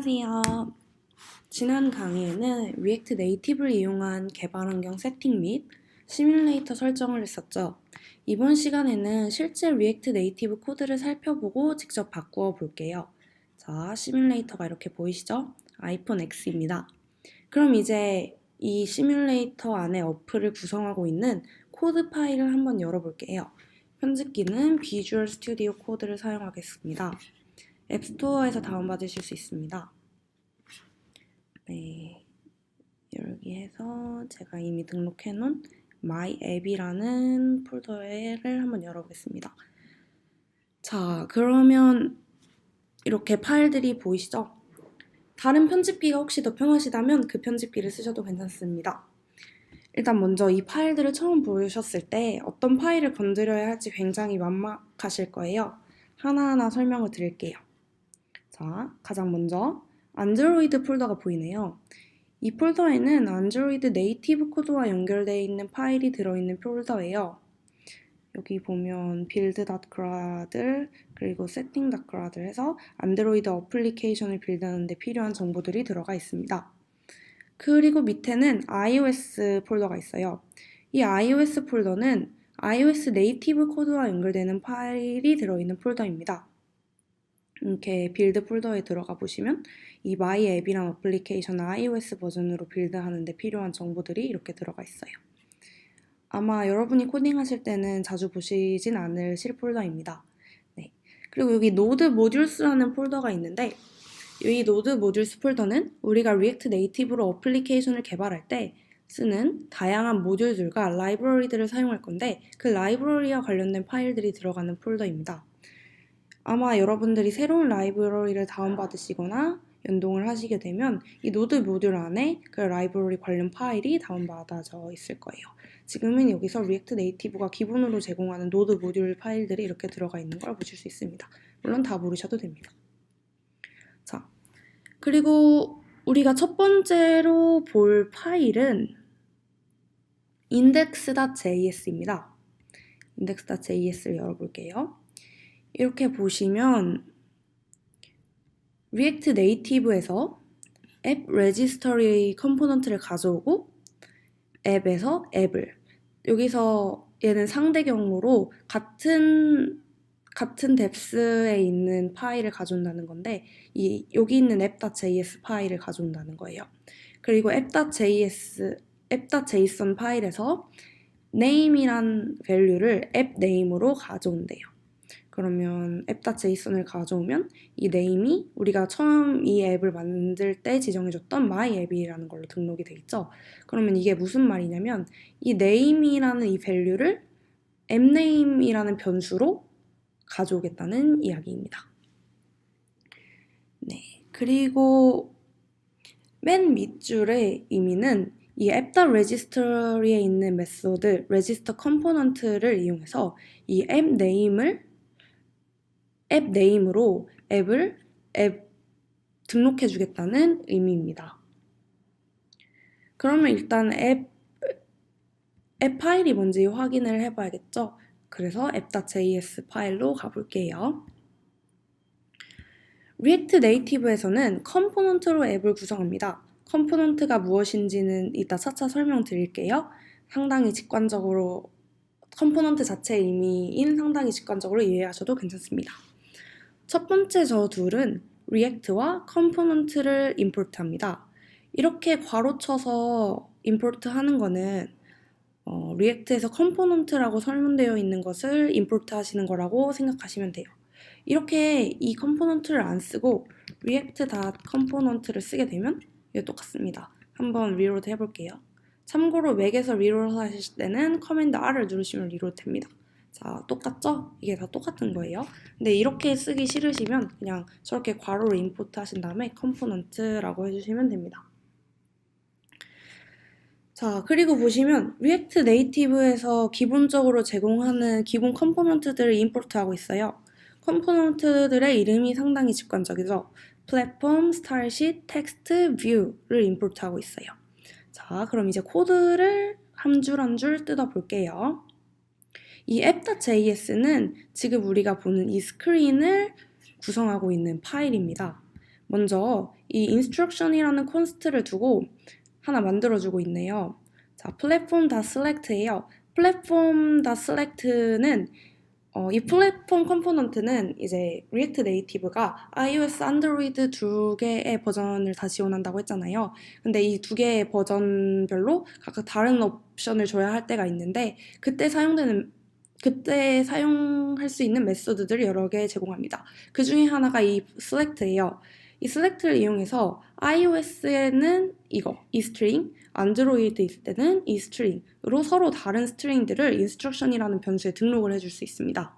안녕하세요. 지난 강의에는 리액트 네이티브를 이용한 개발 환경 세팅 및 시뮬레이터 설정을 했었죠. 이번 시간에는 실제 리액트 네이티브 코드를 살펴보고 직접 바꾸어 볼게요. 자, 시뮬레이터가 이렇게 보이시죠? 아이폰 X입니다. 그럼 이제 이 시뮬레이터 안에 어플을 구성하고 있는 코드 파일을 한번 열어볼게요. 편집기는 비주얼 스튜디오 코드를 사용하겠습니다. 앱스토어에서 다운받으실 수 있습니다. 네, 여기에서 제가 이미 등록해놓은 My App이라는 폴더를 한번 열어보겠습니다. 자, 그러면 이렇게 파일들이 보이시죠? 다른 편집기가 혹시 더 편하시다면 그 편집기를 쓰셔도 괜찮습니다. 일단 먼저 이 파일들을 처음 보셨을 때 어떤 파일을 건드려야 할지 굉장히 막막하실 거예요. 하나하나 설명을 드릴게요. 자, 가장 먼저 안드로이드 폴더가 보이네요. 이 폴더에는 안드로이드 네이티브 코드와 연결되어 있는 파일이 들어있는 폴더예요. 여기 보면 build.gradle 그리고 setting.gradle 해서 안드로이드 어플리케이션을 빌드하는 데 필요한 정보들이 들어가 있습니다. 그리고 밑에는 iOS 폴더가 있어요. 이 iOS 폴더는 iOS 네이티브 코드와 연결되는 파일이 들어있는 폴더입니다. 이렇게 빌드 폴더에 들어가 보시면 이 마이 앱이란 어플리케이션 iOS 버전으로 빌드하는 데 필요한 정보들이 이렇게 들어가 있어요. 아마 여러분이 코딩하실 때는 자주 보시진 않으실 폴더입니다. 네. 그리고 여기 노드 모듈스라는 폴더가 있는데 이 노드 모듈스 폴더는 우리가 리액트 네이티브로 어플리케이션을 개발할 때 쓰는 다양한 모듈들과 라이브러리들을 사용할 건데 그 라이브러리와 관련된 파일들이 들어가는 폴더입니다. 아마 여러분들이 새로운 라이브러리를 다운받으시거나 연동을 하시게 되면 이 노드 모듈 안에 그 라이브러리 관련 파일이 다운받아져 있을 거예요. 지금은 여기서 리액트 네이티브가 기본으로 제공하는 노드 모듈 파일들이 이렇게 들어가 있는 걸 보실 수 있습니다. 물론 다 모르셔도 됩니다. 자, 그리고 우리가 첫 번째로 볼 파일은 index.js입니다. index.js를 열어볼게요. 이렇게 보시면 리액트 네이티브에서 앱 레지스터리 컴포넌트를 가져오고 앱에서 앱을 여기서 얘는 상대 경로로 같은 뎁스에 있는 파일을 가져온다는 건데 여기 있는 app.js 파일을 가져온다는 거예요. 그리고 app.json 파일에서 name이란 value를 app name으로 가져온대요. 그러면 app.json을 가져오면 이 name이 우리가 처음 이 앱을 만들 때 지정해줬던 my app이라는 걸로 등록이 돼 있죠. 그러면 이게 무슨 말이냐면 이 name이라는 이 value를 appname이라는 변수로 가져오겠다는 이야기입니다. 네, 그리고 맨 밑줄의 의미는 이 app.registry에 있는 메소드 register 컴포넌트를 이용해서 이 앱 네임으로 앱 등록해 주겠다는 의미입니다. 그러면 일단 앱 파일이 뭔지 확인을 해봐야겠죠? 그래서 app.js 파일로 가볼게요. 리액트 네이티브에서는 컴포넌트로 앱을 구성합니다. 컴포넌트가 무엇인지는 이따 차차 설명드릴게요. 상당히 직관적으로 컴포넌트 자체의 의미인 상당히 직관적으로 이해하셔도 괜찮습니다. 첫 번째 저 둘은 리액트와 컴포넌트를 임포트합니다. 이렇게 괄호쳐서 임포트하는 거는 리액트에서 컴포넌트라고 설명되어 있는 것을 임포트 하시는 거라고 생각하시면 돼요. 이렇게 이 컴포넌트를 안 쓰고 react.component를 쓰게 되면 이게 똑같습니다. 한번 리로드 해볼게요. 참고로 맥에서 리로드 하실 때는 커맨드 R을 누르시면 리로드 됩니다. 자, 똑같죠? 이게 다 똑같은 거예요. 근데 이렇게 쓰기 싫으시면 그냥 저렇게 괄호로 임포트 하신 다음에 컴포넌트라고 해주시면 됩니다. 자, 그리고 보시면 리액트 네이티브에서 기본적으로 제공하는 기본 컴포넌트들을 임포트하고 있어요. 컴포넌트들의 이름이 상당히 직관적이죠. 플랫폼, 스타일시트, 텍스트, 뷰를 임포트하고 있어요. 자, 그럼 이제 코드를 한 줄 한 줄 뜯어볼게요. 이 app.js는 지금 우리가 보는 이 스크린을 구성하고 있는 파일입니다. 먼저 이 instruction이라는 콘스트를 두고 하나 만들어주고 있네요. 자, platform.select예요. platform.select는 이 플랫폼 컴포넌트는 이제 리액트 네이티브가 iOS, 안드로이드 두 개의 버전을 다 지원한다고 했잖아요. 근데 이 두 개의 버전별로 각각 다른 옵션을 줘야 할 때가 있는데 그때 사용할 수 있는 메소드들을 여러 개 제공합니다. 그 중에 하나가 이 select예요. 이 select를 이용해서 iOS에는 이 스트링, 안드로이드 있을 때는 이 스트링으로 서로 다른 스트링들을 instruction이라는 변수에 등록을 해줄 수 있습니다.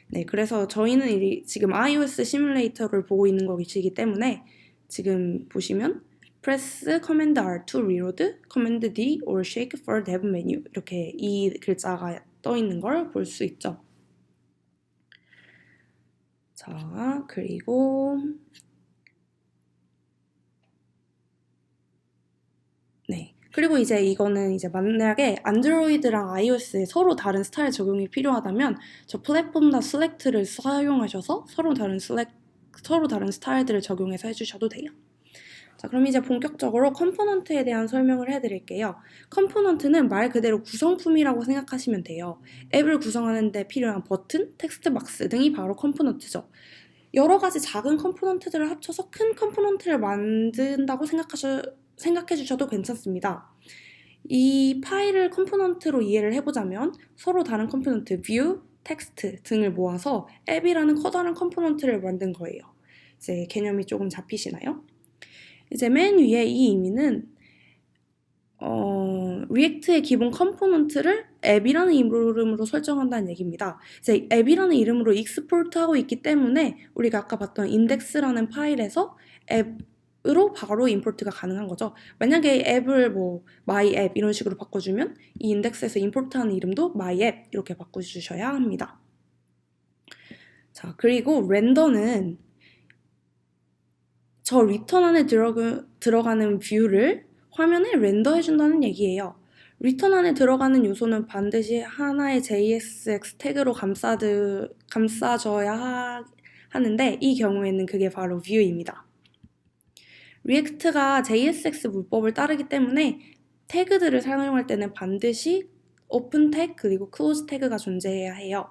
네, 그래서 저희는 지금 iOS 시뮬레이터를 보고 있는 것이기 때문에 지금 보시면 press command R to reload, command D or shake for dev menu 이렇게 이 글자가 떠 있는 걸 볼 수 있죠. 자, 그리고 그리고 이제 이거는 이제 만약에 안드로이드랑 iOS에 서로 다른 스타일 적용이 필요하다면 저 플랫폼 select를 사용하셔서 서로 다른 스타일들을 적용해서 해주셔도 돼요. 자, 그럼 이제 본격적으로 컴포넌트에 대한 설명을 해드릴게요. 컴포넌트는 말 그대로 구성품이라고 생각하시면 돼요. 앱을 구성하는 데 필요한 버튼, 텍스트 박스 등이 바로 컴포넌트죠. 여러 가지 작은 컴포넌트들을 합쳐서 큰 컴포넌트를 만든다고 생각해 주셔도 괜찮습니다. 이 파일을 컴포넌트로 이해를 해보자면 서로 다른 컴포넌트, 뷰, 텍스트 등을 모아서 앱이라는 커다란 컴포넌트를 만든 거예요. 이제 개념이 조금 잡히시나요? 이제 맨 위에 이 의미는 리액트의 기본 컴포넌트를 앱이라는 이름으로 설정한다는 얘기입니다. 이제 앱이라는 이름으로 익스포트하고 있기 때문에 우리가 아까 봤던 인덱스라는 파일에서 앱으로 바로 임포트가 가능한 거죠. 만약에 앱을 뭐 myApp 이런 식으로 바꿔주면 이 인덱스에서 임포트하는 이름도 myApp 이렇게 바꿔주셔야 합니다. 자, 그리고 렌더는 저 리턴 안에 들어가는 뷰를 화면에 렌더해준다는 얘기예요. 리턴 안에 들어가는 요소는 반드시 하나의 JSX 태그로 감싸줘야 하는데 이 경우에는 그게 바로 뷰입니다. 리액트가 JSX 문법을 따르기 때문에 태그들을 사용할 때는 반드시 오픈 태그 그리고 클로즈 태그가 존재해야 해요.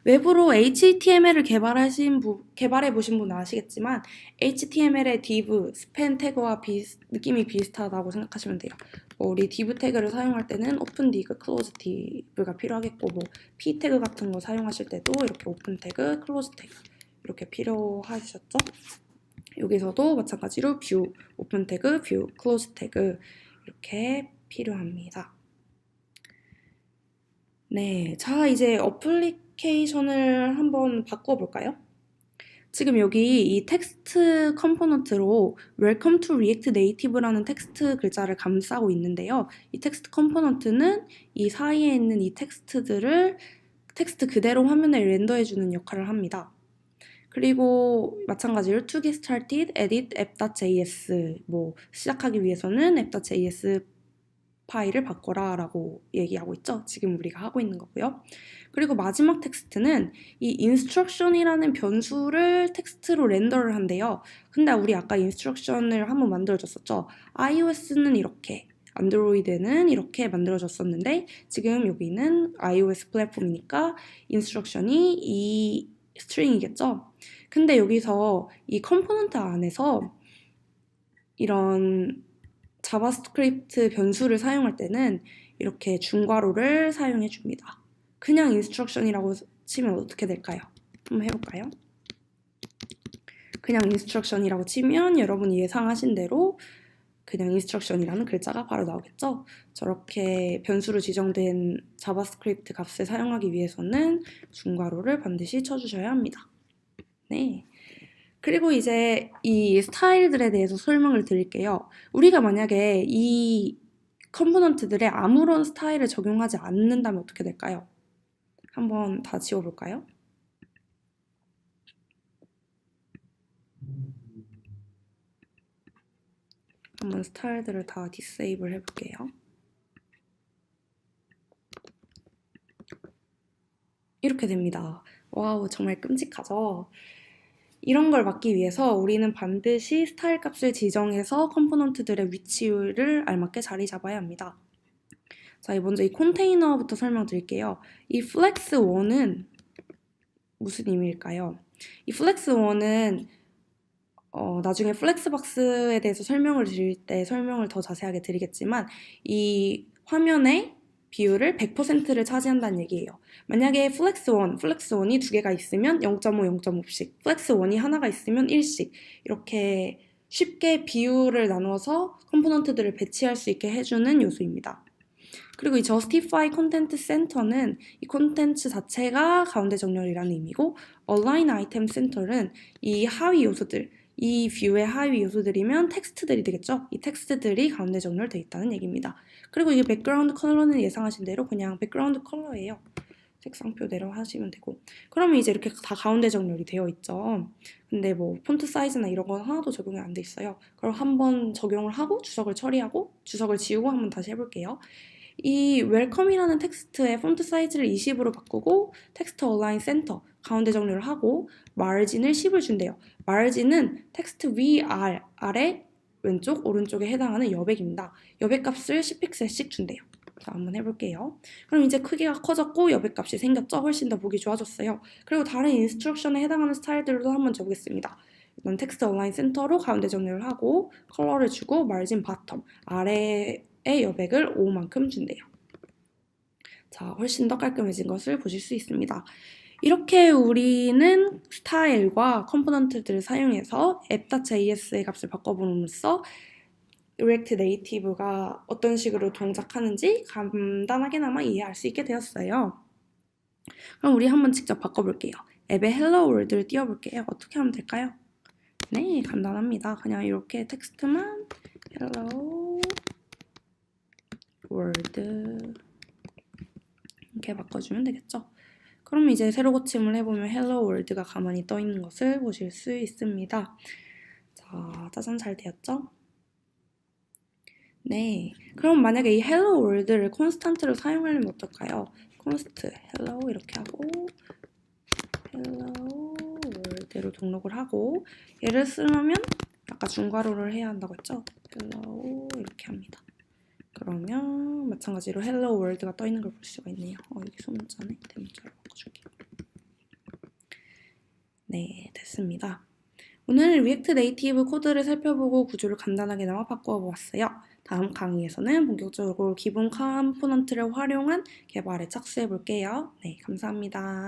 외부로 HTML을 개발해 보신 분은 아시겠지만 HTML의 div, span 태그와 느낌이 비슷하다고 생각하시면 돼요. 우리 div 태그를 사용할 때는 open div, close div가 필요하겠고 p 태그 같은 거 사용하실 때도 이렇게 open 태그, close 태그 이렇게 필요하셨죠? 여기서도 마찬가지로 view, open 태그, view, close 태그 이렇게 필요합니다. 네, 자 이제 어플리케이션을 한번 바꿔볼까요? 지금 여기 이 텍스트 컴포넌트로 Welcome to React Native라는 텍스트 글자를 감싸고 있는데요. 이 텍스트 컴포넌트는 이 사이에 있는 이 텍스트들을 텍스트 그대로 화면에 렌더해주는 역할을 합니다. 그리고 마찬가지로 to get started, edit app.js 시작하기 위해서는 app.js 파일을 바꿔라 라고 얘기하고 있죠. 지금 우리가 하고 있는 거고요. 그리고 마지막 텍스트는 이 instruction이라는 변수를 텍스트로 렌더를 한대요. 근데 우리 아까 instruction을 한번 만들어줬었죠. iOS는 이렇게, 안드로이드는 이렇게 만들어졌었는데 지금 여기는 iOS 플랫폼이니까 instruction이 이 스트링이겠죠. 근데 여기서 이 컴포넌트 안에서 이런 자바스크립트 변수를 사용할 때는 이렇게 중괄호를 사용해 줍니다. 그냥 instruction이라고 치면 어떻게 될까요? 한번 해볼까요? 그냥 instruction이라고 치면 여러분이 예상하신 대로 그냥 instruction이라는 글자가 바로 나오겠죠? 저렇게 변수로 지정된 자바스크립트 값을 사용하기 위해서는 중괄호를 반드시 쳐주셔야 합니다. 네. 그리고 이제 이 스타일들에 대해서 설명을 드릴게요. 우리가 만약에 이 컴포넌트들에 아무런 스타일을 적용하지 않는다면 어떻게 될까요? 한번 다 지워볼까요? 한번 스타일들을 다 디세이블 해볼게요. 이렇게 됩니다. 와우, 정말 끔찍하죠? 이런 걸 막기 위해서 우리는 반드시 스타일 값을 지정해서 컴포넌트들의 위치를 알맞게 자리 잡아야 합니다. 자, 먼저 이 컨테이너부터 설명드릴게요. 이 flex1은 무슨 의미일까요? 이 flex1은 나중에 플렉스박스에 대해서 설명을 드릴 때 설명을 더 자세하게 드리겠지만 이 화면의 비율을 100%를 차지한다는 얘기예요. 만약에 플렉스1이 두 개가 있으면 0.5, 0.5씩, 플렉스1이 하나가 있으면 1씩 이렇게 쉽게 비율을 나눠서 컴포넌트들을 배치할 수 있게 해주는 요소입니다. 그리고 이 Justify Content Center는 이 콘텐츠 자체가 가운데 정렬이라는 의미고 Align Item Center는 이 하위 요소들, 이 뷰의 하위 요소들이면 텍스트들이 되겠죠? 이 텍스트들이 가운데 정렬되어 있다는 얘기입니다. 그리고 이 백그라운드 컬러는 예상하신 대로 그냥 백그라운드 컬러예요. 색상표대로 하시면 되고 그러면 이제 이렇게 다 가운데 정렬이 되어 있죠. 근데 뭐 폰트 사이즈나 이런 건 하나도 적용이 안 돼 있어요. 그럼 한번 적용을 하고 주석을 처리하고 주석을 지우고 한번 다시 해볼게요. 이 웰컴이라는 텍스트의 폰트 사이즈를 20으로 바꾸고 텍스트 얼라인 센터 가운데 정렬을 하고 마르진을 10을 준대요. 마르진은 텍스트 위, 아래, 왼쪽, 오른쪽에 해당하는 여백입니다. 여백 값을 10픽셀씩 준대요. 자, 한번 해볼게요. 그럼 이제 크기가 커졌고 여백 값이 생겼죠? 훨씬 더 보기 좋아졌어요. 그리고 다른 인스트럭션에 해당하는 스타일들도 한번 적겠습니다. 일단 텍스트 얼라인 센터로 가운데 정렬을 하고 컬러를 주고 마르진 바텀, 아래의 여백을 5만큼 준대요. 자, 훨씬 더 깔끔해진 것을 보실 수 있습니다. 이렇게 우리는 스타일과 컴포넌트들을 사용해서 app.js의 값을 바꿔봄으로써 React Native가 어떤 식으로 동작하는지 간단하게나마 이해할 수 있게 되었어요. 그럼 우리 한번 직접 바꿔볼게요. 앱에 Hello World를 띄워볼게요. 어떻게 하면 될까요? 네, 간단합니다. 그냥 이렇게 텍스트만 Hello World 이렇게 바꿔주면 되겠죠. 그럼 이제 새로 고침을 해보면 Hello World가 가만히 떠 있는 것을 보실 수 있습니다. 자, 짜잔, 잘 되었죠? 네, 그럼 만약에 이 Hello World를 콘스탄트로 사용하려면 어떨까요? const hello 이렇게 하고 Hello World로 등록을 하고 얘를 쓰려면 아까 중괄호를 해야 한다고 했죠? Hello 이렇게 합니다. 그러면 마찬가지로 Hello World가 떠 있는 걸 볼 수가 있네요. 여기 소문자네. 대문자로 바꿔줄게요. 네, 됐습니다. 오늘 리액트 네이티브 코드를 살펴보고 구조를 간단하게나마 바꾸어 보았어요. 다음 강의에서는 본격적으로 기본 컴포넌트를 활용한 개발에 착수해 볼게요. 네, 감사합니다.